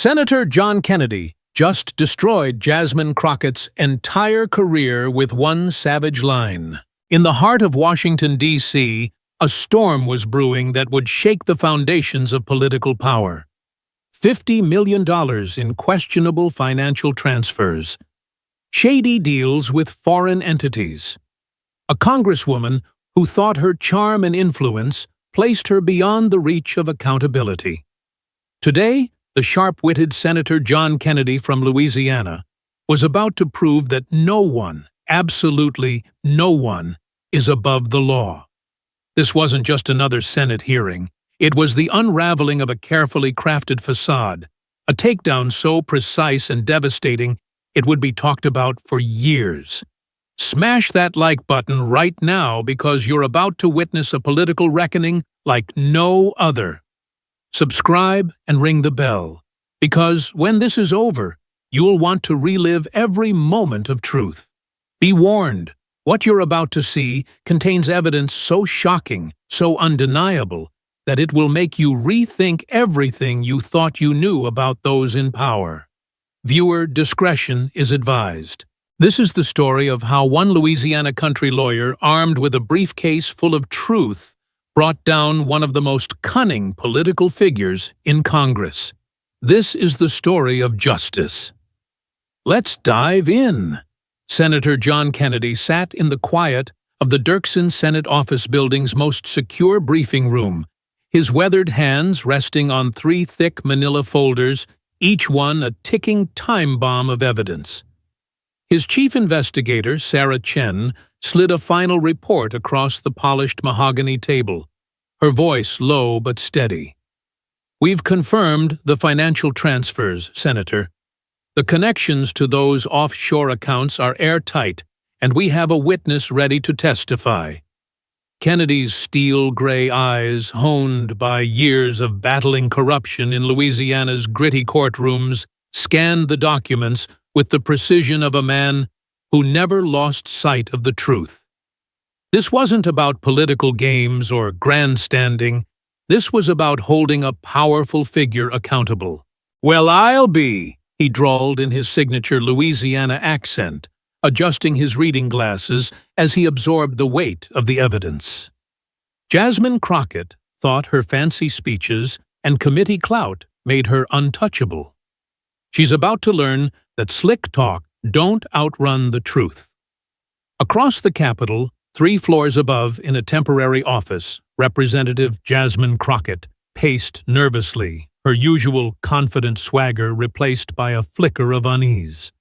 Senator John Kennedy just destroyed Jasmine Crockett's entire career with one savage line. In the heart of Washington, D.C., a storm was brewing that would shake the foundations of political power. $50 million in questionable financial transfers. Shady deals with foreign entities. A congresswoman who thought her charm and influence placed her beyond the reach of accountability. Today, the sharp-witted Senator John Kennedy from Louisiana was about to prove that no one, absolutely no one, is above the law. This wasn't just another Senate hearing. It was the unraveling of a carefully crafted facade, a takedown so precise and devastating it would be talked about for years. Smash that like button right now because you're about to witness a political reckoning like no other. Subscribe and ring the bell, because when this is over, you'll want to relive every moment of truth. Be warned, what you're about to see contains evidence so shocking, so undeniable, that it will make you rethink everything you thought you knew about those in power. Viewer discretion is advised. This is the story of how one Louisiana country lawyer, armed with a briefcase full of truth, brought down one of the most cunning political figures in Congress. This is the story of justice. Let's dive in. Senator John Kennedy sat in the quiet of the Dirksen Senate Office Building's most secure briefing room, his weathered hands resting on 3 thick manila folders, each one a ticking time bomb of evidence. His chief investigator, Sarah Chen, slid a final report across the polished mahogany table, her voice low but steady. "We've confirmed the financial transfers, Senator. The connections to those offshore accounts are airtight, and we have a witness ready to testify." Kennedy's steel-gray eyes, honed by years of battling corruption in Louisiana's gritty courtrooms, scanned the documents with the precision of a man who never lost sight of the truth. This wasn't about political games or grandstanding. This was about holding a powerful figure accountable. "Well, I'll be," he drawled in his signature Louisiana accent, adjusting his reading glasses as he absorbed the weight of the evidence. Jasmine Crockett thought her fancy speeches and committee clout made her untouchable. She's about to learn that slick talk don't outrun the truth. Across the Capitol, 3 floors above in a temporary office, Representative Jasmine Crockett paced nervously, her usual confident swagger replaced by a flicker of unease.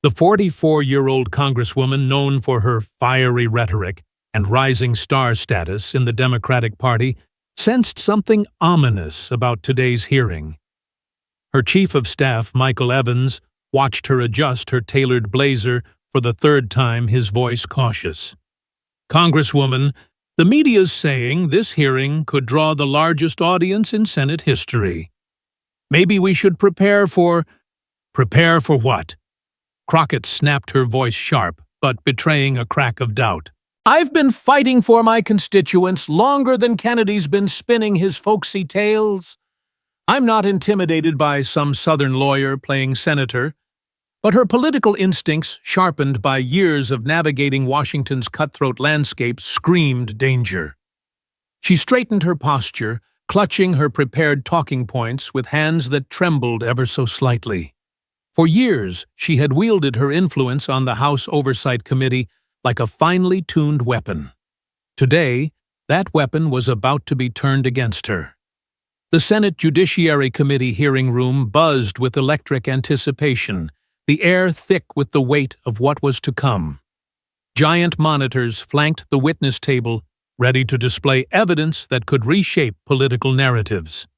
The 44-year-old congresswoman, known for her fiery rhetoric and rising star status in the Democratic Party, sensed something ominous about today's hearing. Her chief of staff, Michael Evans, watched her adjust her tailored blazer for the 3rd time, his voice cautious. "Congresswoman, the media's saying this hearing could draw the largest audience in Senate history. Maybe we should prepare for..." "Prepare for what?" Crockett snapped, her voice sharp, but betraying a crack of doubt. "I've been fighting for my constituents longer than Kennedy's been spinning his folksy tales. I'm not intimidated by some Southern lawyer playing senator." But her political instincts, sharpened by years of navigating Washington's cutthroat landscape, screamed danger. She straightened her posture, clutching her prepared talking points with hands that trembled ever so slightly. For years, she had wielded her influence on the House Oversight Committee like a finely tuned weapon. Today, that weapon was about to be turned against her. The Senate Judiciary Committee hearing room buzzed with electric anticipation, the air thick with the weight of what was to come. Giant monitors flanked the witness table, ready to display evidence that could reshape political narratives.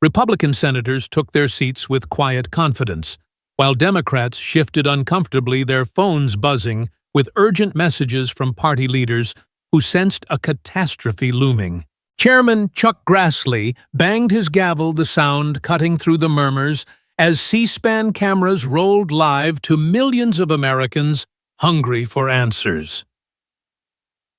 Republican senators took their seats with quiet confidence, while Democrats shifted uncomfortably, their phones buzzing with urgent messages from party leaders who sensed a catastrophe looming. Chairman Chuck Grassley banged his gavel, the sound cutting through the murmurs, as C-SPAN cameras rolled live to millions of Americans hungry for answers.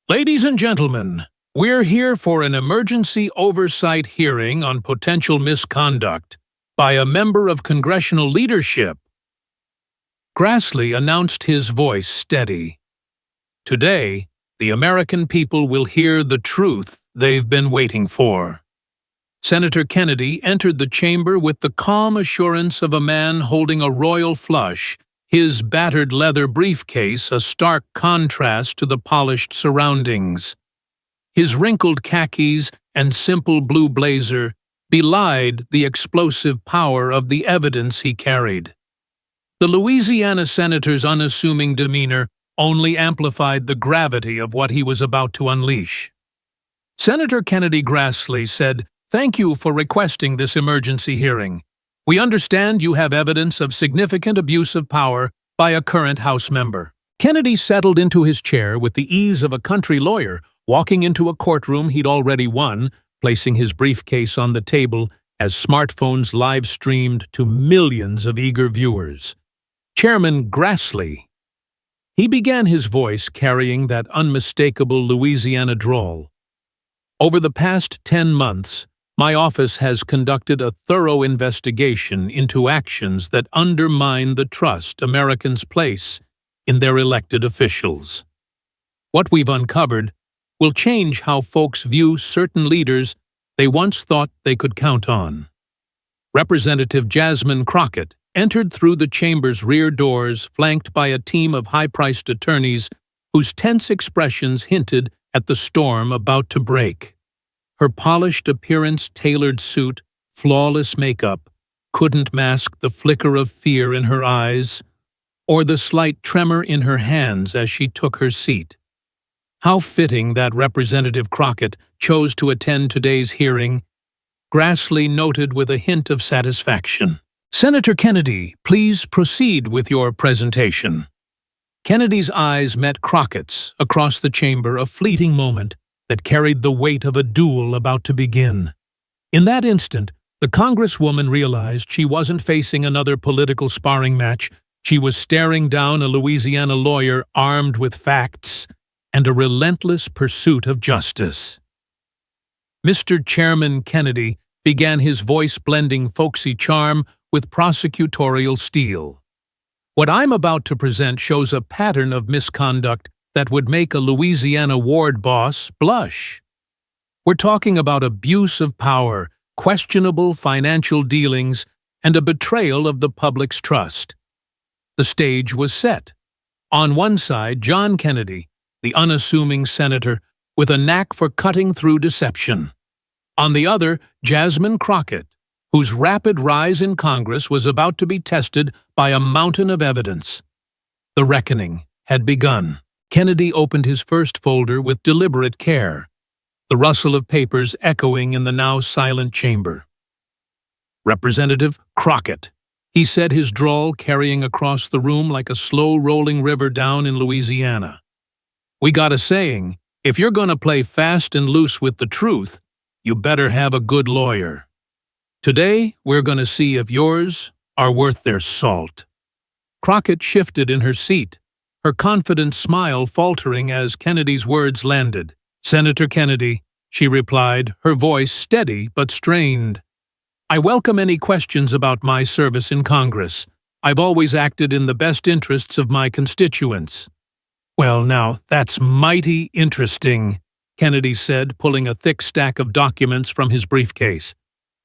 "Ladies and gentlemen, we're here for an emergency oversight hearing on potential misconduct. by a member of congressional leadership. Grassley announced, his voice steady. Today, the American people will hear the truth they've been waiting for. Senator Kennedy entered the chamber with the calm assurance of a man holding a royal flush, his battered leather briefcase a stark contrast to the polished surroundings. His wrinkled khakis and simple blue blazer belied the explosive power of the evidence he carried. The Louisiana senator's unassuming demeanor only amplified the gravity of what he was about to unleash. Senator Kennedy Grassley said, "Thank you for requesting this emergency hearing. We understand you have evidence of significant abuse of power by a current House member." Kennedy settled into his chair with the ease of a country lawyer walking into a courtroom he'd already won, placing his briefcase on the table as smartphones live-streamed to millions of eager viewers. Chairman Grassley. He began, his voice carrying that unmistakable Louisiana drawl. Over the past 10 months, my office has conducted a thorough investigation into actions that undermine the trust Americans place in their elected officials. What we've uncovered will change how folks view certain leaders they once thought they could count on. Representative Jasmine Crockett entered through the chamber's rear doors, flanked by a team of high-priced attorneys whose tense expressions hinted at the storm about to break. Her polished appearance, tailored suit, flawless makeup couldn't mask the flicker of fear in her eyes or the slight tremor in her hands as she took her seat. How fitting that Representative Crockett chose to attend today's hearing, Grassley noted with a hint of satisfaction. "Senator Kennedy, please proceed with your presentation." Kennedy's eyes met Crockett's across the chamber, a fleeting moment that carried the weight of a duel about to begin. In that instant, the Congresswoman realized she wasn't facing another political sparring match. She was staring down a Louisiana lawyer armed with facts and a relentless pursuit of justice. Mr. Chairman Kennedy began, his voice blending folksy charm with prosecutorial steel. "What I'm about to present shows a pattern of misconduct that would make a Louisiana ward boss blush. We're talking about abuse of power, questionable financial dealings, and a betrayal of the public's trust." The stage was set. On one side, John Kennedy, the unassuming senator with a knack for cutting through deception. On the other, Jasmine Crockett, whose rapid rise in Congress was about to be tested by a mountain of evidence. The reckoning had begun. Kennedy opened his first folder with deliberate care, the rustle of papers echoing in the now silent chamber. "Representative Crockett," he said, his drawl carrying across the room like a slow-rolling river down in Louisiana. "We got a saying, if you're gonna play fast and loose with the truth, you better have a good lawyer. Today, we're gonna see if yours are worth their salt." Crockett shifted in her seat, her confident smile faltering as Kennedy's words landed. "Senator Kennedy," she replied, her voice steady but strained. "I welcome any questions about my service in Congress. I've always acted in the best interests of my constituents." "Well, now, that's mighty interesting," Kennedy said, pulling a thick stack of documents from his briefcase.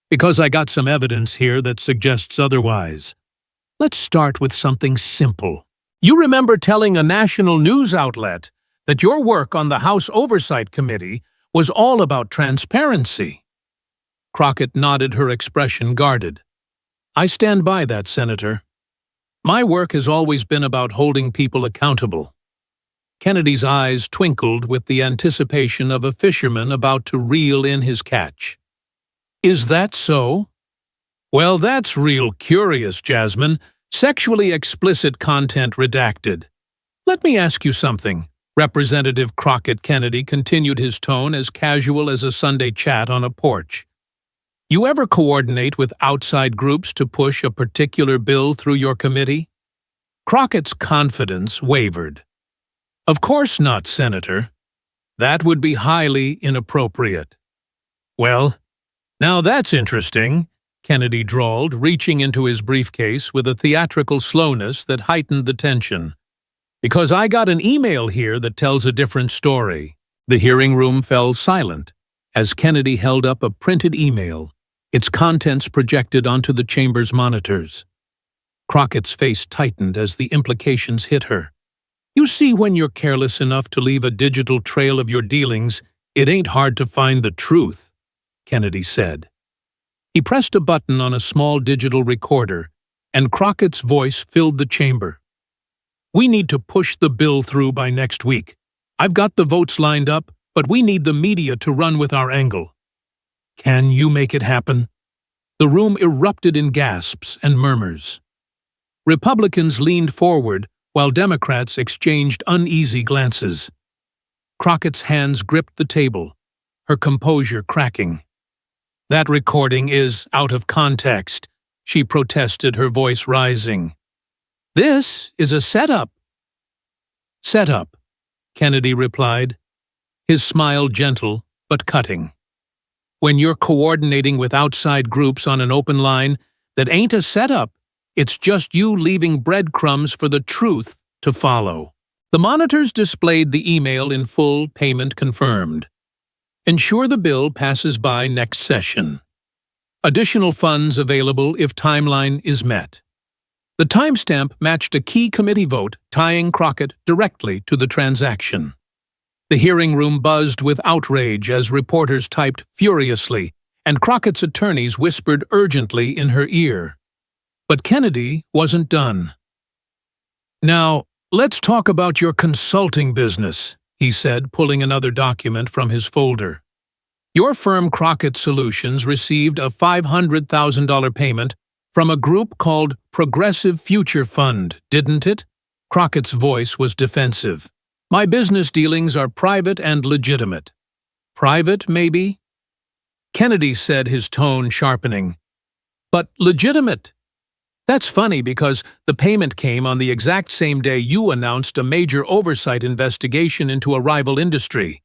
"Because I got some evidence here that suggests otherwise. Let's start with something simple. You remember telling a national news outlet that your work on the House Oversight Committee was all about transparency." Crockett nodded, her expression guarded. "I stand by that, Senator. My work has always been about holding people accountable." Kennedy's eyes twinkled with the anticipation of a fisherman about to reel in his catch. "Is that so?" "Well, that's real curious, Jasmine. Sexually explicit content redacted. Let me ask you something." Representative Crockett Kennedy continued, his tone as casual as a Sunday chat on a porch. "You ever coordinate with outside groups to push a particular bill through your committee?" Crockett's confidence wavered. "Of course not, Senator. That would be highly inappropriate." "Well, now that's interesting." Kennedy drawled, reaching into his briefcase with a theatrical slowness that heightened the tension. "Because I got an email here that tells a different story." The hearing room fell silent as Kennedy held up a printed email, its contents projected onto the chamber's monitors. Crockett's face tightened as the implications hit her. "You see, when you're careless enough to leave a digital trail of your dealings, it ain't hard to find the truth," Kennedy said. He pressed a button on a small digital recorder, and Crockett's voice filled the chamber. "We need to push the bill through by next week. I've got the votes lined up, but we need the media to run with our angle. Can you make it happen?" The room erupted in gasps and murmurs. Republicans leaned forward, while Democrats exchanged uneasy glances. Crockett's hands gripped the table, her composure cracking. "That recording is out of context," she protested, her voice rising. "This is a setup." "Setup," Kennedy replied, his smile gentle but cutting. "When you're coordinating with outside groups on an open line, that ain't a setup. It's just you leaving breadcrumbs for the truth to follow." The monitors displayed the email in full, payment confirmed. "Ensure the bill passes by next session. Additional funds available if timeline is met." The timestamp matched a key committee vote tying Crockett directly to the transaction. The hearing room buzzed with outrage as reporters typed furiously, and Crockett's attorneys whispered urgently in her ear. But Kennedy wasn't done. "Now, let's talk about your consulting business," he said, pulling another document from his folder. "Your firm Crockett Solutions received a $500,000 payment from a group called Progressive Future Fund, didn't it?" Crockett's voice was defensive. "My business dealings are private and legitimate." "Private, maybe?" Kennedy said, his tone sharpening. "But legitimate. That's funny because the payment came on the exact same day you announced a major oversight investigation into a rival industry.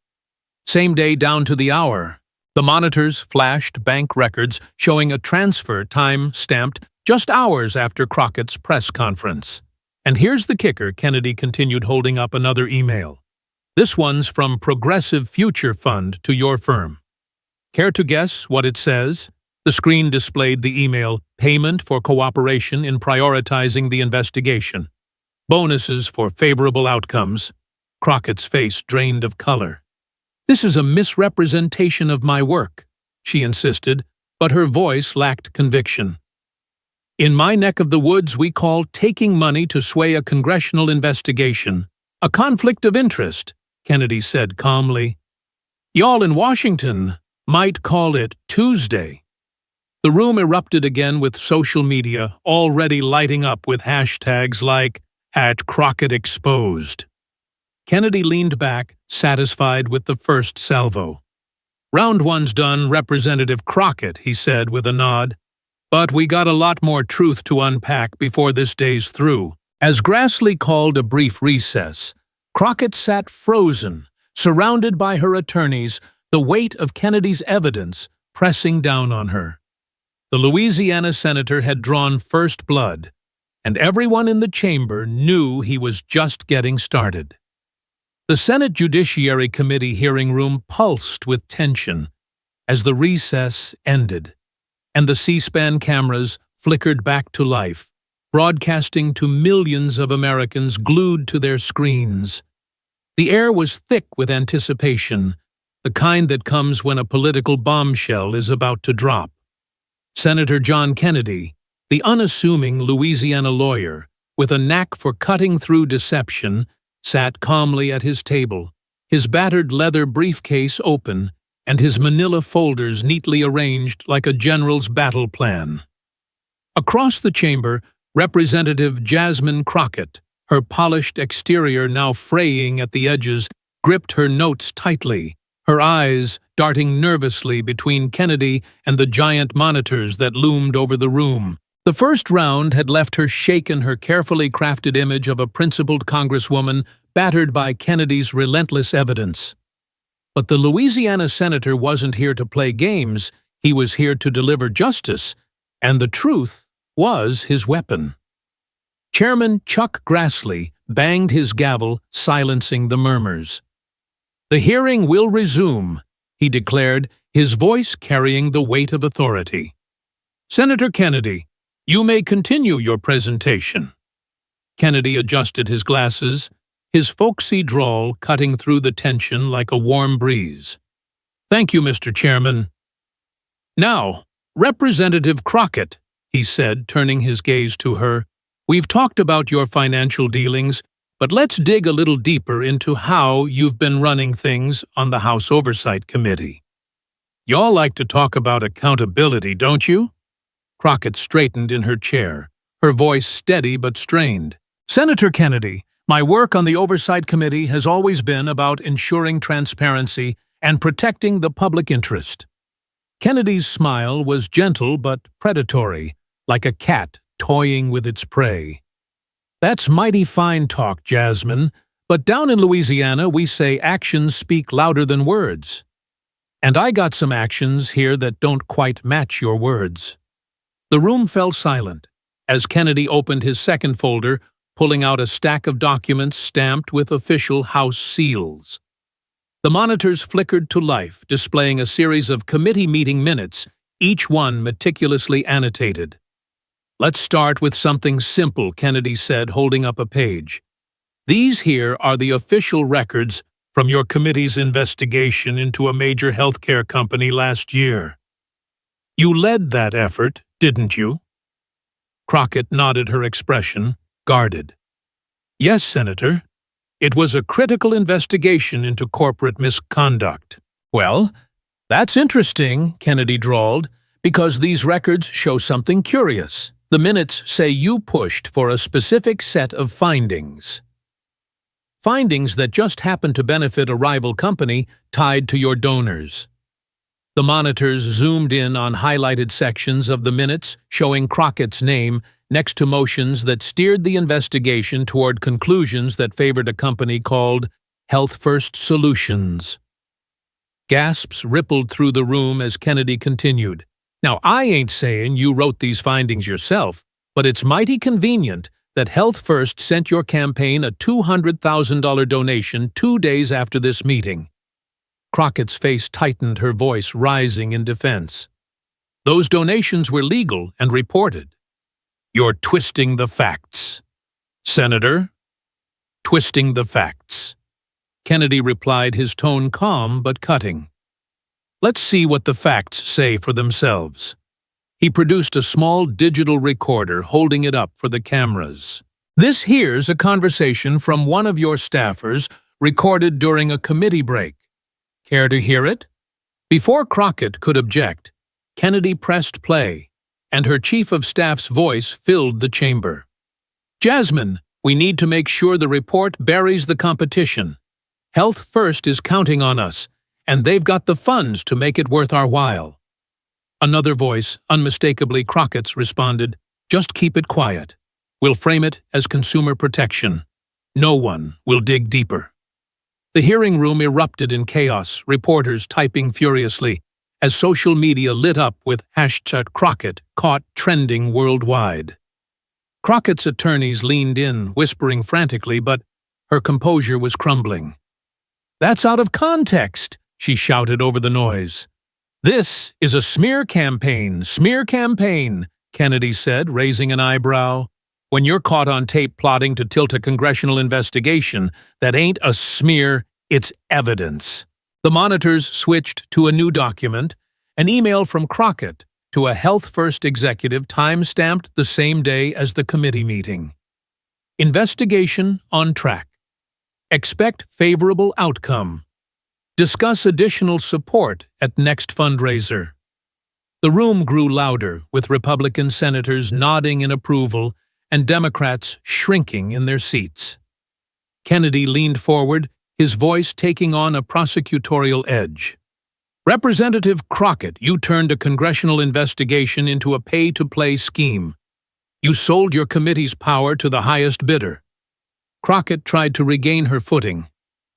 Same day down to the hour." The monitors flashed bank records showing a transfer time stamped just hours after Crockett's press conference. "And here's the kicker," Kennedy continued, holding up another email. "This one's from Progressive Future Fund to your firm. Care to guess what it says?" The screen displayed the email, "Payment for cooperation in prioritizing the investigation. Bonuses for favorable outcomes." Crockett's face drained of color. "This is a misrepresentation of my work," she insisted, but her voice lacked conviction. "In my neck of the woods, we call taking money to sway a congressional investigation a conflict of interest," Kennedy said calmly. "Y'all in Washington might call it Tuesday." The room erupted again with social media, already lighting up with hashtags like @CrockettExposed. Kennedy leaned back, satisfied with the first salvo. "Round one's done, Representative Crockett," he said with a nod. "But we got a lot more truth to unpack before this day's through." As Grassley called a brief recess, Crockett sat frozen, surrounded by her attorneys, the weight of Kennedy's evidence pressing down on her. The Louisiana senator had drawn first blood, and everyone in the chamber knew he was just getting started. The Senate Judiciary Committee hearing room pulsed with tension as the recess ended, and the C-SPAN cameras flickered back to life, broadcasting to millions of Americans glued to their screens. The air was thick with anticipation, the kind that comes when a political bombshell is about to drop. Senator John Kennedy, the unassuming Louisiana lawyer with a knack for cutting through deception, sat calmly at his table, his battered leather briefcase open and his manila folders neatly arranged like a general's battle plan. Across the chamber, Representative Jasmine Crockett, her polished exterior now fraying at the edges, gripped her notes tightly, her eyes darting nervously between Kennedy and the giant monitors that loomed over the room. The first round had left her shaken, her carefully crafted image of a principled congresswoman battered by Kennedy's relentless evidence. But the Louisiana senator wasn't here to play games, he was here to deliver justice, and the truth was his weapon. Chairman Chuck Grassley banged his gavel, silencing the murmurs. "The hearing will resume," he declared, his voice carrying the weight of authority. "Senator Kennedy, you may continue your presentation." Kennedy adjusted his glasses, his folksy drawl cutting through the tension like a warm breeze. "Thank you, Mr. Chairman." "Now, Representative Crockett," he said, turning his gaze to her, "we've talked about your financial dealings, but let's dig a little deeper into how you've been running things on the House Oversight Committee. Y'all like to talk about accountability, don't you?" Crockett straightened in her chair, her voice steady but strained. "Senator Kennedy, my work on the Oversight Committee has always been about ensuring transparency and protecting the public interest." Kennedy's smile was gentle but predatory, like a cat toying with its prey. "That's mighty fine talk, Jasmine, but down in Louisiana we say actions speak louder than words. And I got some actions here that don't quite match your words." The room fell silent as Kennedy opened his second folder, pulling out a stack of documents stamped with official House seals. The monitors flickered to life, displaying a series of committee meeting minutes, each one meticulously annotated. "Let's start with something simple," Kennedy said, holding up a page. "These here are the official records from your committee's investigation into a major healthcare company last year. You led that effort, didn't you?" Crockett nodded, her expression guarded. "Yes, Senator. It was a critical investigation into corporate misconduct." "Well, that's interesting," Kennedy drawled, "because these records show something curious. The minutes say you pushed for a specific set of findings. Findings that just happened to benefit a rival company tied to your donors." The monitors zoomed in on highlighted sections of the minutes showing Crockett's name next to motions that steered the investigation toward conclusions that favored a company called Health First Solutions. Gasps rippled through the room as Kennedy continued. "Now, I ain't saying you wrote these findings yourself, but it's mighty convenient that Health First sent your campaign a $200,000 donation 2 days after this meeting." Crockett's face tightened, her voice rising in defense. "Those donations were legal and reported." "You're twisting the facts, Senator." "Twisting the facts," Kennedy replied, his tone calm but cutting. "Let's see what the facts say for themselves." He produced a small digital recorder, holding it up for the cameras. "This here's a conversation from one of your staffers recorded during a committee break. Care to hear it?" Before Crockett could object, Kennedy pressed play, and her chief of staff's voice filled the chamber. "Jasmine, we need to make sure the report buries the competition. Health First is counting on us, and they've got the funds to make it worth our while." Another voice, unmistakably Crockett's, responded, "Just keep it quiet. We'll frame it as consumer protection. No one will dig deeper." The hearing room erupted in chaos, reporters typing furiously, as social media lit up with #Crockett caught trending worldwide. Crockett's attorneys leaned in, whispering frantically, but her composure was crumbling. "That's out of context," she shouted over the noise. "This is a smear campaign, Kennedy said, raising an eyebrow. "When you're caught on tape plotting to tilt a congressional investigation, that ain't a smear, it's evidence." The monitors switched to a new document, an email from Crockett to a Health First executive time-stamped the same day as the committee meeting. "Investigation on track. Expect favorable outcome. Discuss additional support at next fundraiser." The room grew louder, with Republican senators nodding in approval and Democrats shrinking in their seats. Kennedy leaned forward, his voice taking on a prosecutorial edge. "Representative Crockett, you turned a congressional investigation into a pay-to-play scheme. You sold your committee's power to the highest bidder." Crockett tried to regain her footing.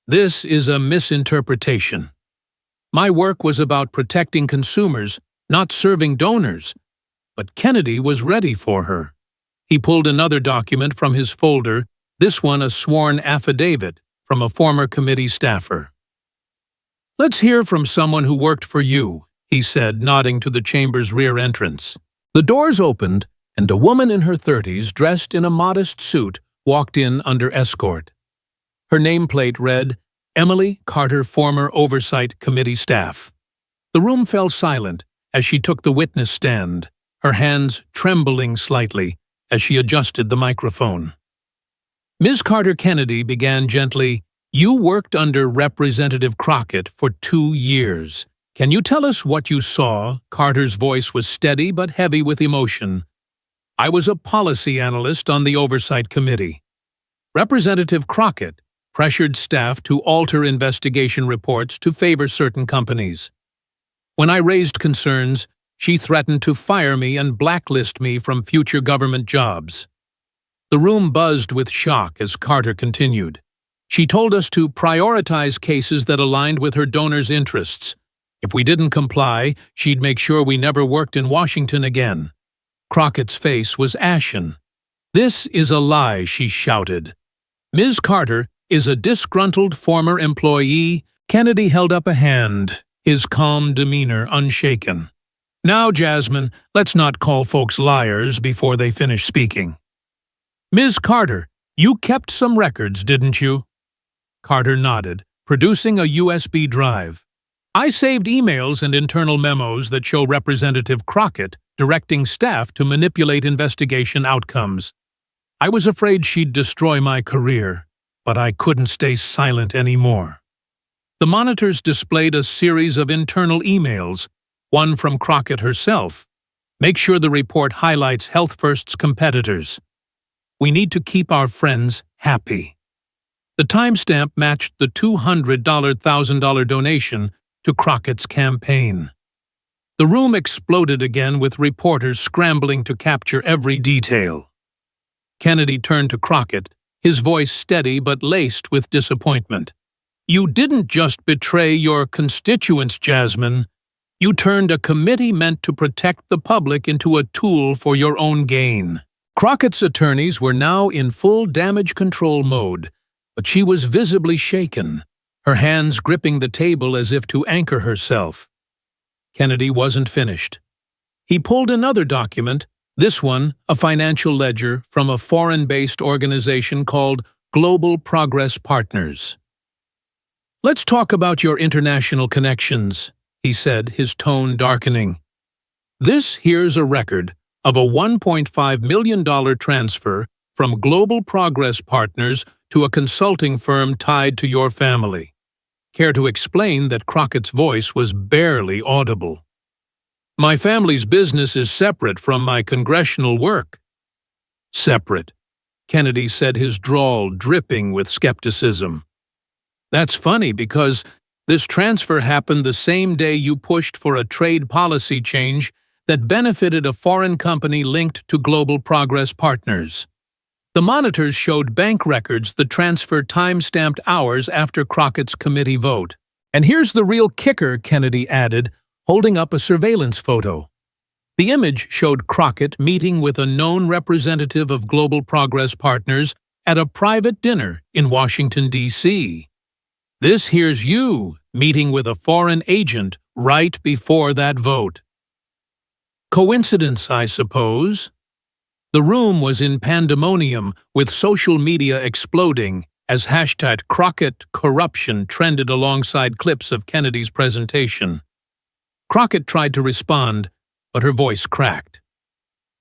"This is a misinterpretation. My work was about protecting consumers, not serving donors. But Kennedy was ready for her. He pulled another document from his folder, this one a sworn affidavit from a former committee staffer. "Let's hear from someone who worked for you," he said, nodding to the chamber's rear entrance. The doors opened, and a woman in her 30s, dressed in a modest suit, walked in under escort. Her nameplate read, "Emily Carter, former Oversight Committee staff." The room fell silent as she took the witness stand, her hands trembling slightly as she adjusted the microphone. Ms. Carter Kennedy began gently, "You worked under Representative Crockett for 2 years. Can you tell us what you saw?" Carter's voice was steady but heavy with emotion. "I was a policy analyst on the Oversight Committee. Representative Crockett pressured staff to alter investigation reports to favor certain companies. When I raised concerns, she threatened to fire me and blacklist me from future government jobs." The room buzzed with shock as Carter continued. "She told us to prioritize cases that aligned with her donors' interests. If we didn't comply, she'd make sure we never worked in Washington again." Crockett's face was ashen. "This is a lie," she shouted. "Ms. Carter is a disgruntled former employee." Kennedy held up a hand, his calm demeanor unshaken. "Now, Jasmine, let's not call folks liars before they finish speaking. Ms. Carter, you kept some records, didn't you?" Carter nodded, producing a USB drive. "I saved emails and internal memos that show Representative Crockett directing staff to manipulate investigation outcomes. I was afraid she'd destroy my career, but I couldn't stay silent anymore." The monitors displayed a series of internal emails, one from Crockett herself. "Make sure the report highlights Health First's competitors. We need to keep our friends happy." The timestamp matched the $200,000 donation to Crockett's campaign. The room exploded again with reporters scrambling to capture every detail. Kennedy turned to Crockett, his voice steady but laced with disappointment. "You didn't just betray your constituents, Jasmine. You turned a committee meant to protect the public into a tool for your own gain." Crockett's attorneys were now in full damage control mode, but she was visibly shaken, her hands gripping the table as if to anchor herself. Kennedy wasn't finished. He pulled another document, this one a financial ledger from a foreign-based organization called Global Progress Partners. "Let's talk about your international connections," he said, his tone darkening. "This here's a record of a $1.5 million transfer from Global Progress Partners to a consulting firm tied to your family." Care to explain that Crockett's voice was barely audible. "My family's business is separate from my congressional work." "Separate," Kennedy said, his drawl dripping with skepticism. "That's funny because this transfer happened the same day you pushed for a trade policy change that benefited a foreign company linked to Global Progress Partners." The monitors showed bank records the transfer time-stamped hours after Crockett's committee vote. "And here's the real kicker," Kennedy added, holding up a surveillance photo. The image showed Crockett meeting with a known representative of Global Progress Partners at a private dinner in Washington, D.C. This here's you meeting with a foreign agent right before that vote. Coincidence, I suppose? The room was in pandemonium, with social media exploding as #CrockettCorruption trended alongside clips of Kennedy's presentation. Crockett tried to respond, but her voice cracked.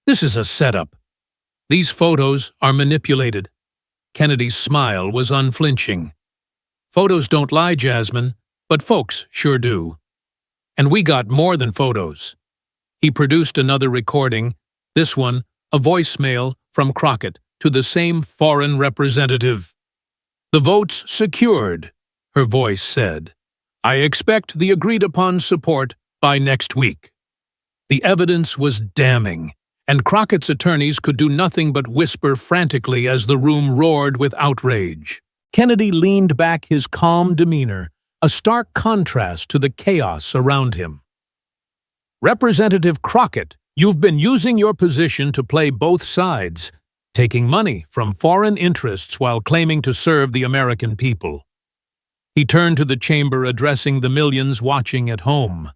"This is a setup. These photos are manipulated." Kennedy's smile was unflinching. "Photos don't lie, Jasmine, but folks sure do. And we got more than photos." He produced another recording, this one a voicemail from Crockett to the same foreign representative. "The vote's secured," her voice said. "I expect the agreed-upon support by next week." The evidence was damning, and Crockett's attorneys could do nothing but whisper frantically as the room roared with outrage. Kennedy leaned back, his calm demeanor a stark contrast to the chaos around him. "Representative Crockett, You've been using your position to play both sides, taking money from foreign interests while claiming to serve the American people. He turned to the chamber, addressing the millions watching at home.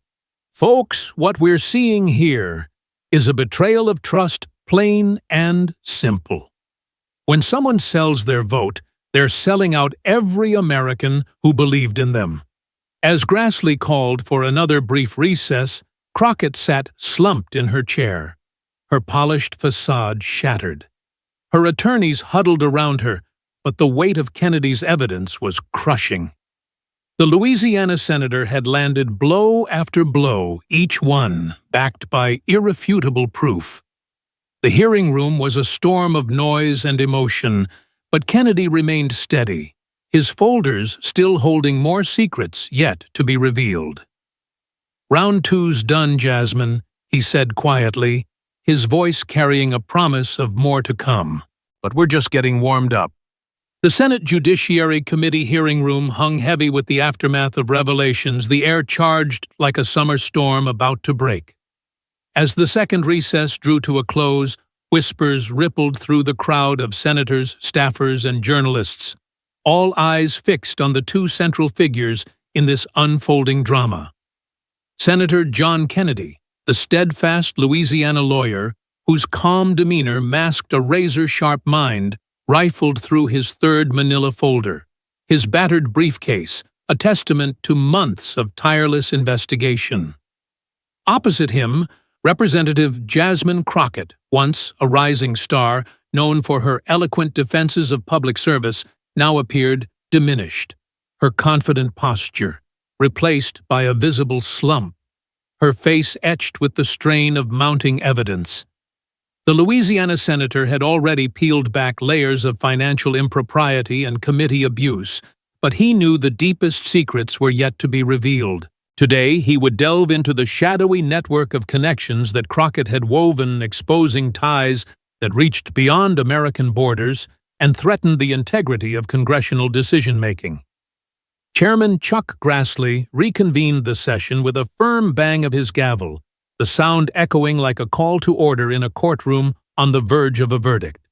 Folks, what we're seeing here is a betrayal of trust, plain and simple. When someone sells their vote, they're selling out every American who believed in them. As Grassley called for another brief recess, Crockett sat slumped in her chair, her polished facade shattered. Her attorneys huddled around her, but the weight of Kennedy's evidence was crushing. The Louisiana senator had landed blow after blow, each one backed by irrefutable proof. The hearing room was a storm of noise and emotion, but Kennedy remained steady, his folders still holding more secrets yet to be revealed. "Round two's done, Jasmine," he said quietly, his voice carrying a promise of more to come. "But we're just getting warmed up." The Senate Judiciary Committee hearing room hung heavy with the aftermath of revelations, the air charged like a summer storm about to break. As the second recess drew to a close, whispers rippled through the crowd of senators, staffers, and journalists, all eyes fixed on the two central figures in this unfolding drama. Senator John Kennedy, the steadfast Louisiana lawyer, whose calm demeanor masked a razor-sharp mind, rifled through his third manila folder, his battered briefcase, a testament to months of tireless investigation. Opposite him, Representative Jasmine Crockett, once a rising star, known for her eloquent defenses of public service, now appeared diminished, her confident posture replaced by a visible slump, her face etched with the strain of mounting evidence. The Louisiana senator had already peeled back layers of financial impropriety and committee abuse, but he knew the deepest secrets were yet to be revealed. Today, he would delve into the shadowy network of connections that Crockett had woven, exposing ties that reached beyond American borders and threatened the integrity of congressional decision-making. Chairman Chuck Grassley reconvened the session with a firm bang of his gavel, the sound echoing like a call to order in a courtroom on the verge of a verdict.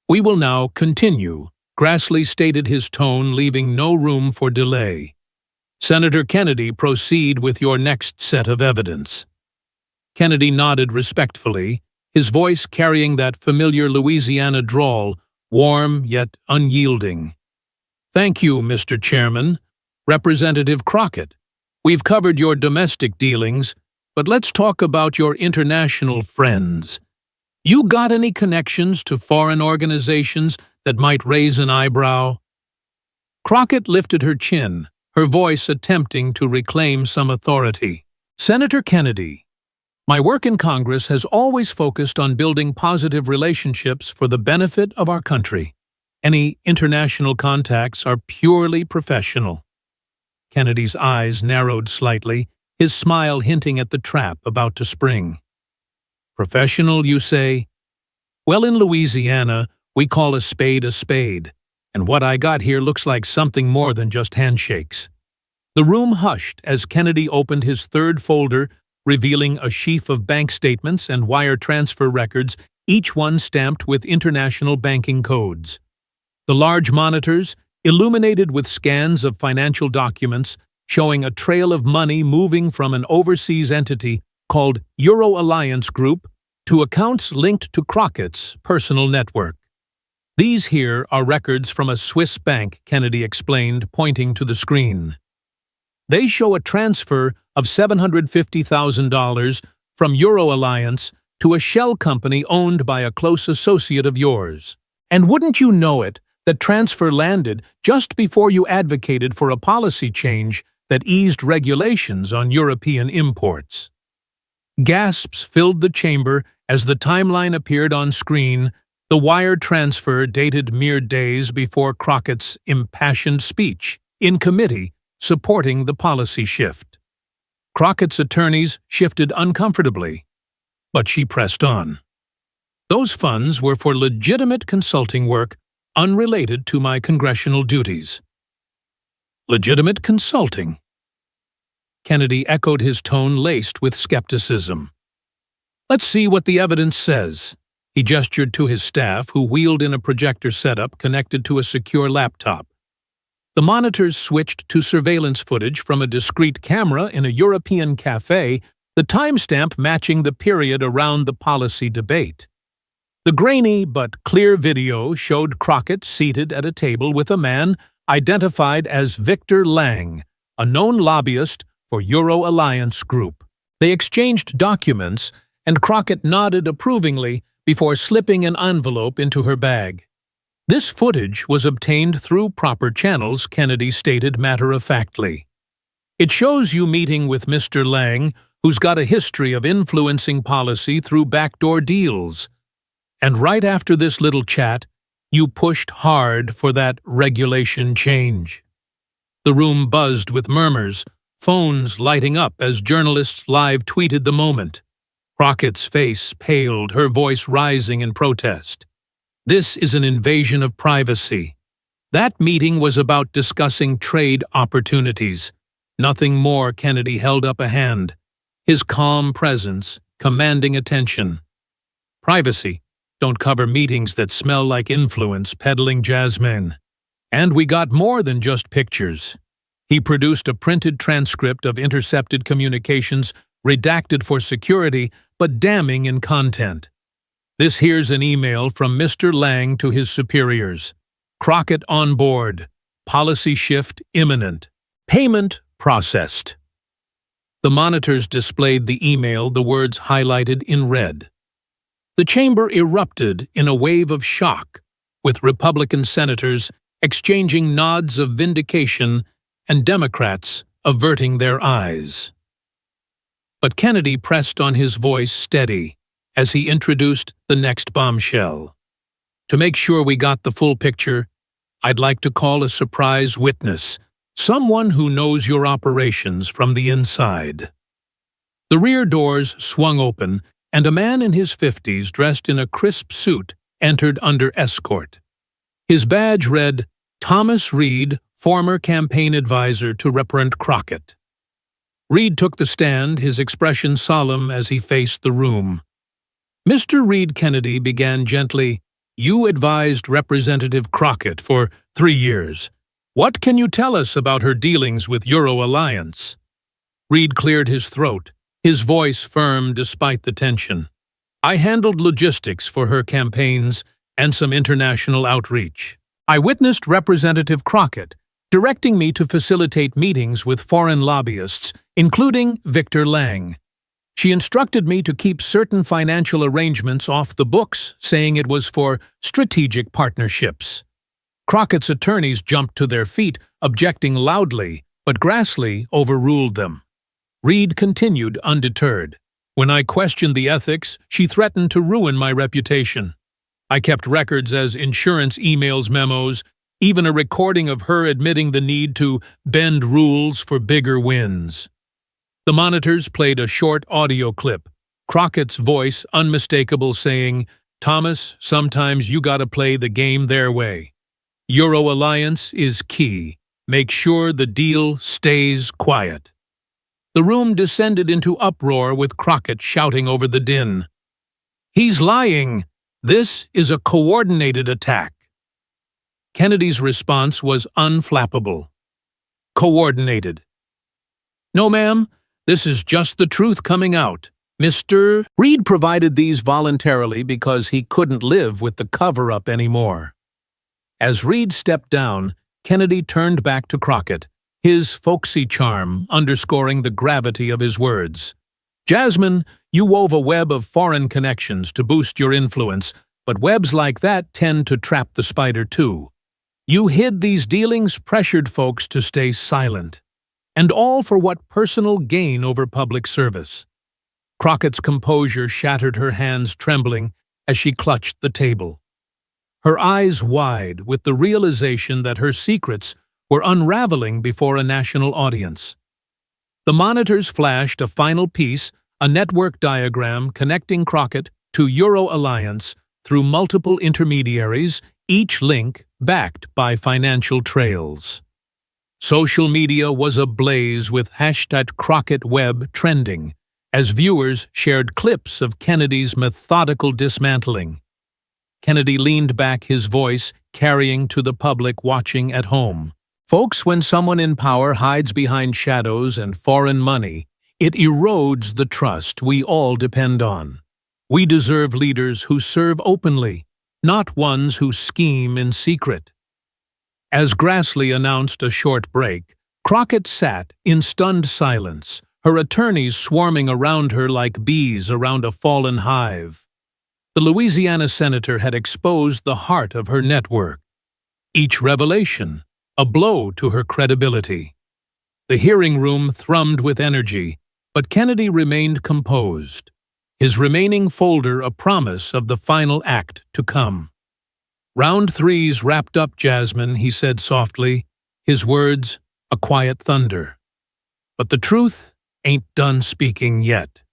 "We will now continue," Grassley stated, his tone leaving no room for delay. "Senator Kennedy, proceed with your next set of evidence." Kennedy nodded respectfully, his voice carrying that familiar Louisiana drawl, warm yet unyielding. "Thank you, Mr. Chairman. Representative Crockett, we've covered your domestic dealings, but let's talk about your international friends. You got any connections to foreign organizations that might raise an eyebrow?" Crockett lifted her chin, her voice attempting to reclaim some authority. "Senator Kennedy, my work in Congress has always focused on building positive relationships for the benefit of our country. Any international contacts are purely professional." Kennedy's eyes narrowed slightly, his smile hinting at the trap about to spring. "Professional, you say? Well, in Louisiana, we call a spade, and what I got here looks like something more than just handshakes." The room hushed as Kennedy opened his third folder, revealing a sheaf of bank statements and wire transfer records, each one stamped with international banking codes. The large monitors, illuminated with scans of financial documents, showing a trail of money moving from an overseas entity called Euro Alliance Group to accounts linked to Crockett's personal network. "These here are records from a Swiss bank," Kennedy explained, pointing to the screen. "They show a transfer of $750,000 from Euro Alliance to a shell company owned by a close associate of yours. And wouldn't you know it, that transfer landed just before you advocated for a policy change that eased regulations on European imports." Gasps filled the chamber as the timeline appeared on screen, the wire transfer dated mere days before Crockett's impassioned speech in committee supporting the policy shift. Crockett's attorneys shifted uncomfortably, but she pressed on. "Those funds were for legitimate consulting work unrelated to my congressional duties." "Legitimate consulting?" Kennedy echoed, his tone laced with skepticism. Let's see what the evidence says. He gestured to his staff, who wheeled in a projector setup connected to a secure laptop. The monitors switched to surveillance footage from a discreet camera in a European cafe, the timestamp matching the period around the policy debate. The grainy but clear video showed Crockett seated at a table with a man identified as Victor Lang, a known lobbyist for Euro Alliance Group. They exchanged documents, and Crockett nodded approvingly before slipping an envelope into her bag. This footage was obtained through proper channels, Kennedy stated matter-of-factly. It shows you meeting with Mr. Lang, who's got a history of influencing policy through backdoor deals. And right after this little chat, you pushed hard for that regulation change. The room buzzed with murmurs, phones lighting up as journalists live tweeted the moment. Crockett's face paled, her voice rising in protest. This is an invasion of privacy. That meeting was about discussing trade opportunities. Nothing more. Kennedy held up a hand, his calm presence commanding attention. Privacy. Don't cover meetings that smell like influence, peddling Jasmine. And we got more than just pictures. He produced a printed transcript of intercepted communications, redacted for security, but damning in content. This here's an email from Mr. Lang to his superiors. Crockett on board. Policy shift imminent. Payment processed. The monitors displayed the email, the words highlighted in red. The chamber erupted in a wave of shock, with Republican senators exchanging nods of vindication and Democrats averting their eyes. But Kennedy pressed on, his voice steady, as he introduced the next bombshell. To make sure we got the full picture, I'd like to call a surprise witness, someone who knows your operations from the inside. The rear doors swung open, and a man in his 50s, dressed in a crisp suit, entered under escort. His badge read, Thomas Reed, former campaign advisor to Reverend Crockett. Reed took the stand, his expression solemn as he faced the room. Mr. Reed, Kennedy began gently, You advised Representative Crockett for 3 years. What can you tell us about her dealings with Euro Alliance? Reed cleared his throat, his voice firm despite the tension. I handled logistics for her campaigns and some international outreach. I witnessed Representative Crockett directing me to facilitate meetings with foreign lobbyists, including Victor Lang. She instructed me to keep certain financial arrangements off the books, saying it was for strategic partnerships. Crockett's attorneys jumped to their feet, objecting loudly, but Grassley overruled them. Reed continued undeterred. When I questioned the ethics, she threatened to ruin my reputation. I kept records as insurance emails, memos, even a recording of her admitting the need to bend rules for bigger wins. The monitors played a short audio clip, Crockett's voice unmistakable, saying, Thomas, sometimes you gotta play the game their way. Euro Alliance is key. Make sure the deal stays quiet. The room descended into uproar, with Crockett shouting over the din. He's lying. This is a coordinated attack. Kennedy's response was unflappable. Coordinated. No, ma'am. This is just the truth coming out. Mr. Reed provided these voluntarily because he couldn't live with the cover-up anymore. As Reed stepped down, Kennedy turned back to Crockett, his folksy charm underscoring the gravity of his words. Jasmine, you wove a web of foreign connections to boost your influence, but webs like that tend to trap the spider too. You hid these dealings, pressured folks to stay silent. And all for what? Personal gain over public service. Crockett's composure shattered, her hands trembling as she clutched the table. Her eyes wide with the realization that her secrets were unraveling before a national audience. The monitors flashed a final piece, a network diagram connecting Crockett to Euro Alliance through multiple intermediaries, each link backed by financial trails. Social media was ablaze with #CrockettWeb trending, as viewers shared clips of Kennedy's methodical dismantling. Kennedy leaned back, his voice carrying to the public watching at home. Folks, when someone in power hides behind shadows and foreign money, it erodes the trust we all depend on. We deserve leaders who serve openly, not ones who scheme in secret. As Grassley announced a short break, Crockett sat in stunned silence, her attorneys swarming around her like bees around a fallen hive. The Louisiana senator had exposed the heart of her network. Each revelation, a blow to her credibility. The hearing room thrummed with energy, but Kennedy remained composed, his remaining folder a promise of the final act to come. "Round three's wrapped up, Jasmine," he said softly, his words a quiet thunder. "But the truth ain't done speaking yet."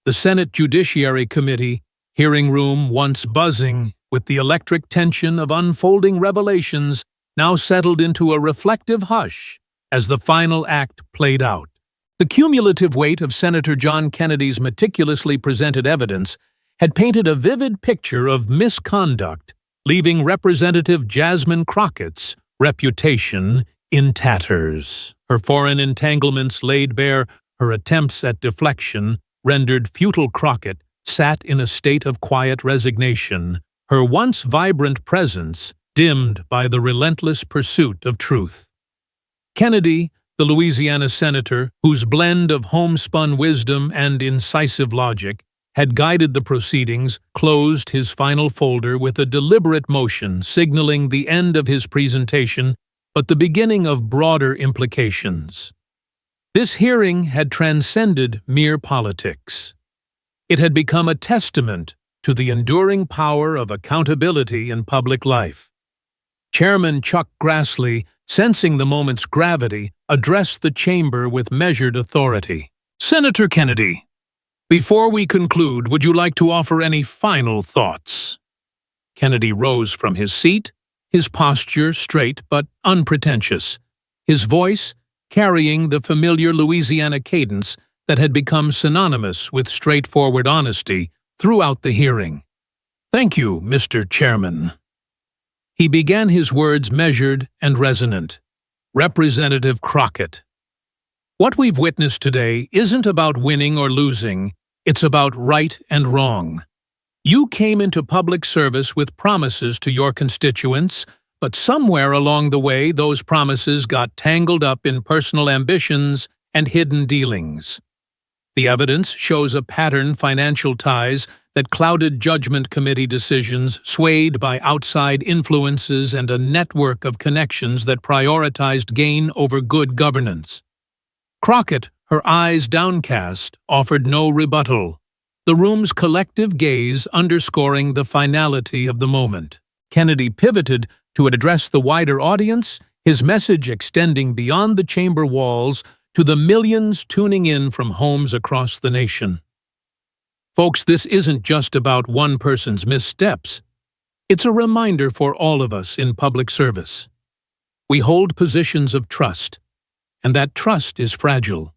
The Senate Judiciary Committee, hearing room once buzzing with the electric tension of unfolding revelations, now settled into a reflective hush as the final act played out. The cumulative weight of Senator John Kennedy's meticulously presented evidence had painted a vivid picture of misconduct, leaving Representative Jasmine Crockett's reputation in tatters. Her foreign entanglements laid bare, her attempts at deflection rendered futile. Crockett sat in a state of quiet resignation, her once vibrant presence dimmed by the relentless pursuit of truth. Kennedy, the Louisiana senator, whose blend of homespun wisdom and incisive logic had guided the proceedings, closed his final folder with a deliberate motion signaling the end of his presentation, but the beginning of broader implications. This hearing had transcended mere politics. It had become a testament to the enduring power of accountability in public life. Chairman Chuck Grassley, sensing the moment's gravity, addressed the chamber with measured authority. "Senator Kennedy, before we conclude, would you like to offer any final thoughts?" Kennedy rose from his seat, his posture straight but unpretentious, his voice carrying the familiar Louisiana cadence that had become synonymous with straightforward honesty throughout the hearing. "Thank you, Mr. Chairman." He began his words measured and resonant. "Representative Crockett, what we've witnessed today isn't about winning or losing, it's about right and wrong. You came into public service with promises to your constituents, but somewhere along the way those promises got tangled up in personal ambitions and hidden dealings. The evidence shows a pattern: financial ties that clouded judgment committee decisions, swayed by outside influences, and a network of connections that prioritized gain over good governance. Crockett, her eyes downcast, offered no rebuttal, the room's collective gaze underscoring the finality of the moment. Kennedy pivoted to address the wider audience, his message extending beyond the chamber walls to the millions tuning in from homes across the nation. Folks, this isn't just about one person's missteps. It's a reminder for all of us in public service. We hold positions of trust, and that trust is fragile.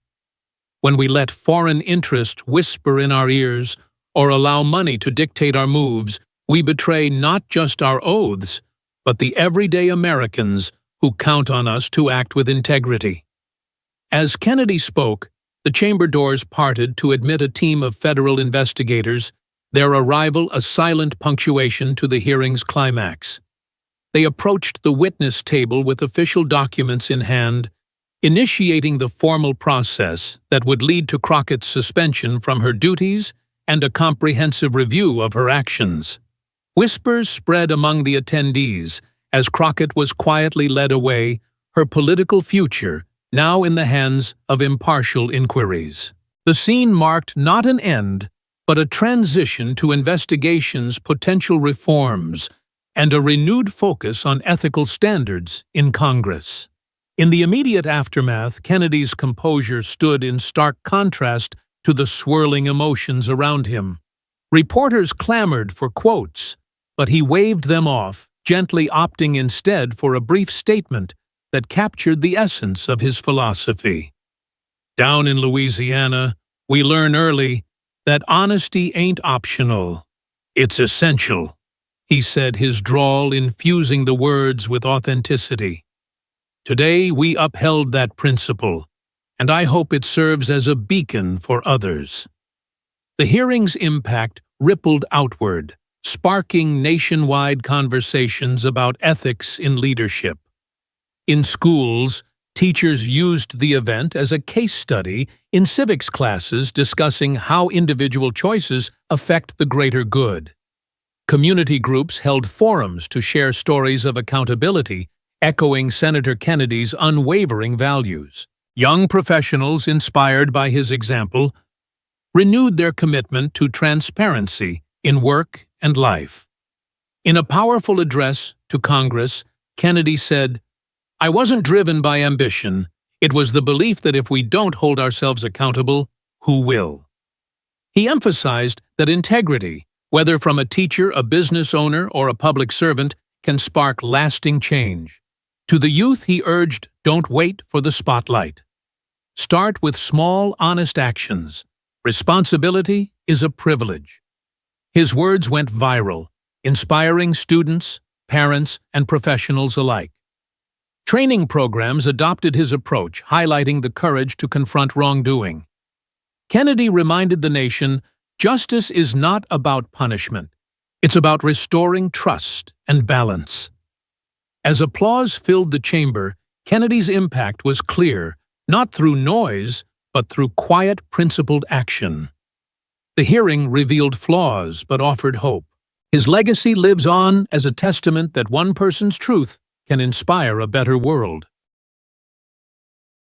When we let foreign interest whisper in our ears or allow money to dictate our moves, we betray not just our oaths, but the everyday Americans who count on us to act with integrity. As Kennedy spoke, the chamber doors parted to admit a team of federal investigators, their arrival a silent punctuation to the hearing's climax. They approached the witness table with official documents in hand, initiating the formal process that would lead to Crockett's suspension from her duties and a comprehensive review of her actions. Whispers spread among the attendees as Crockett was quietly led away, her political future now in the hands of impartial inquiries. The scene marked not an end, but a transition to investigations, potential reforms, and a renewed focus on ethical standards in Congress. In the immediate aftermath, Kennedy's composure stood in stark contrast to the swirling emotions around him. Reporters clamored for quotes, but he waved them off, gently opting instead for a brief statement that captured the essence of his philosophy. Down in Louisiana, we learn early that honesty ain't optional. It's essential, he said, his drawl infusing the words with authenticity. Today we upheld that principle, and I hope it serves as a beacon for others. The hearing's impact rippled outward, sparking nationwide conversations about ethics in leadership. In schools, teachers used the event as a case study in civics classes discussing how individual choices affect the greater good. Community groups held forums to share stories of accountability, echoing Senator Kennedy's unwavering values. Young professionals, inspired by his example, renewed their commitment to transparency in work and life. In a powerful address to Congress, Kennedy said, "I wasn't driven by ambition. It was the belief that if we don't hold ourselves accountable, who will?" He emphasized that integrity, whether from a teacher, a business owner, or a public servant, can spark lasting change. To the youth, he urged, don't wait for the spotlight. Start with small, honest actions. Responsibility is a privilege. His words went viral, inspiring students, parents, and professionals alike. Training programs adopted his approach, highlighting the courage to confront wrongdoing. Kennedy reminded the nation, justice is not about punishment. It's about restoring trust and balance. As applause filled the chamber, Kennedy's impact was clear, not through noise, but through quiet, principled action. The hearing revealed flaws, but offered hope. His legacy lives on as a testament that one person's truth can inspire a better world.